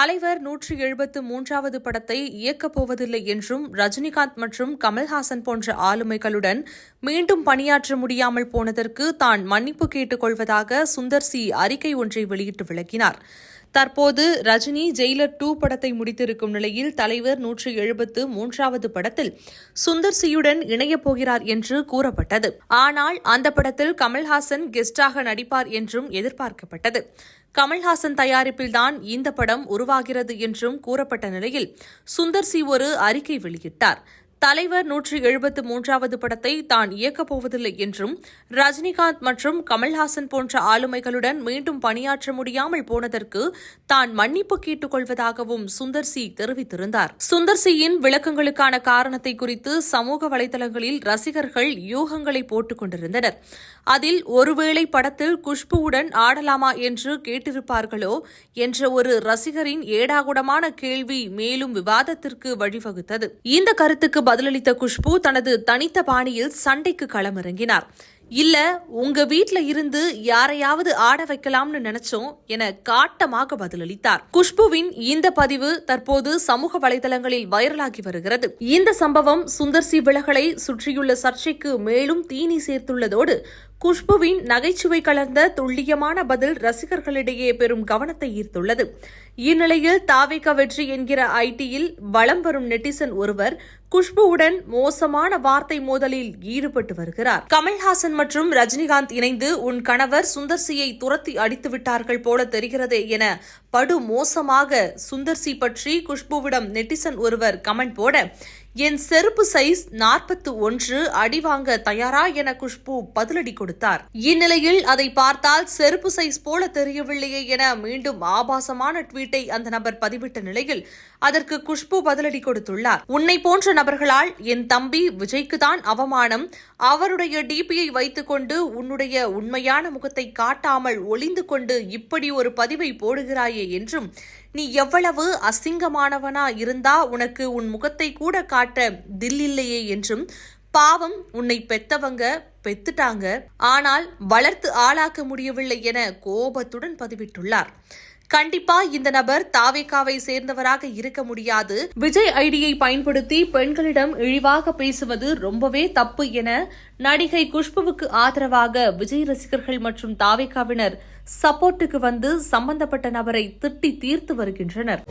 தலைவர் 173வது படத்தை இயக்கப் போவதில்லை என்றும் ரஜினிகாந்த் மற்றும் கமல்ஹாசன் போன்ற ஆளுமைகளுடன் மீண்டும் பணியாற்ற முடியாமல் போனதற்கு தான் மன்னிப்பு கேட்டுக் கொள்வதாக சுந்தர் சி அறிக்கை ஒன்றை வெளியிட்டு விளக்கினார். தற்போது ரஜினி ஜெயிலர் 2 படத்தை முடித்திருக்கும் நிலையில் தலைவர் 173வது படத்தில் சுந்தர் சியுடன் இணையப் போகிறார் என்று கூறப்பட்டது. ஆனால் அந்த படத்தில் கமல்ஹாசன் கெஸ்டாக நடிப்பார் என்றும் எதிர்பார்க்கப்பட்டது. கமல்ஹாசன் தயாரிப்பில்தான் இந்த படம் உருவாகிறது என்றும் கூறப்பட்ட நிலையில் சுந்தர் சி ஒரு அறிக்கை வெளியிட்டார். தலைவர் 173வது படத்தை தான் இயக்கப் போவதில்லை என்றும் ரஜினிகாந்த் மற்றும் கமல்ஹாசன் போன்ற ஆளுமைகளுடன் மீண்டும் பணியாற்ற முடியாமல் போனதற்கு தான் மன்னிப்பு கேட்டுக் கொள்வதாகவும் சுந்தர் சி தெரிவித்திருந்தார். சுந்தர் சியின் விளக்கங்களுக்கான காரணத்தை குறித்து சமூக வலைதளங்களில் ரசிகர்கள் யூகங்களை போட்டுக் கொண்டிருந்தனர். அதில் ஒருவேளை படத்தில் குஷ்புவுடன் ஆடலாமா என்று கேட்டிருப்பார்களோ என்ற ஒரு ரசிகரின் ஏடாகுடமான கேள்வி மேலும் விவாதத்திற்கு வழிவகுத்தது. இந்த கருத்துக்கு பதிலளித்த குஷ்பு தனது தனித்த பாணியில் சண்டைக்கு களமிறங்கினார். இல்ல, உங்க வீட்ல இருந்து யாரையாவது ஆட வைக்கலாம்னு நினைச்சோம் என காட்டமாக பதிலளித்தார். குஷ்புவின் இந்த பதிவு தற்போது சமூக வலைதளங்களில் வைரலாகி வருகிறது. இந்த சம்பவம் சுந்தர் சி விலகலை சுற்றியுள்ள சர்ச்சைக்கு மேலும் தீனி சேர்த்துள்ளதோடு குஷ்புவின் நகைச்சுவை கலந்த துல்லியமான பதில் ரசிகர்களிடையே பெரும் கவனத்தை ஈர்த்துள்ளது. இந்நிலையில் தாவேகா வெற்றி என்கிற ஐடியில் வலம் வரும் நெட்டிசன் ஒருவர் குஷ்புவுடன் மோசமான வார்த்தை மோதலில் ஈடுபட்டு வருகிறார். கமல்ஹாசன் மற்றும் ரஜினிகாந்த் இணைந்து உன் கணவர் சுந்தர் சியை துரத்தி அடித்து விட்டார்கள் போல தெரிகிறதே என படு மோசமாக சுந்தர் சி பற்றி குஷ்புவிடம் நெட்டிசன் ஒருவர் கமெண்ட் போட, என் செருப்பு சைஸ் 41 அடி வாங்க தயாரா என குஷ்பு பதிலடி கொடுத்தார். இந்நிலையில் அதை பார்த்தால் செருப்பு சைஸ் போல தெரியவில்லையே என மீண்டும் ஆபாசமான ட்வீட்டை அந்த நபர் பதிவிட்ட நிலையில் அதற்கு குஷ்பு பதிலடி கொடுத்துள்ளார். உன்னை போன்ற நபர்களால் என் தம்பி விஜய்க்கு தான் அவமானம். அவருடைய டிபியை வைத்துக் கொண்டு உன்னுடைய உண்மையான முகத்தை காட்டாமல் ஒளிந்து கொண்டு இப்படி ஒரு பதிவை போடுகிறாயே என்றும், நீ எவ்வளவு அசிங்கமானவனா இருந்தா உனக்கு உன் முகத்தை கூட காட்ட தில்லில்லையே என்றும், பாவம் உன்னை பெத்தவங்க பெத்துட்டாங்க, ஆனால் வளர்த்து ஆளாக்க முடியவில்லை என கோபத்துடன் பதிவிட்டுள்ளார். கண்டிப்பா இந்த நபர் தாவேகாவை சேர்ந்தவராக இருக்க முடியாது. விஜய் ஐடியை பயன்படுத்தி பெண்களிடம் இழிவாக பேசுவது ரொம்பவே தப்பு என நடிகை குஷ்புவுக்கு ஆதரவாக விஜய் ரசிகர்கள் மற்றும் தாவேகாவினர் சப்போர்ட்டுக்கு வந்து சம்பந்தப்பட்ட நபரை திட்டி தீர்த்து வருகின்றனர்.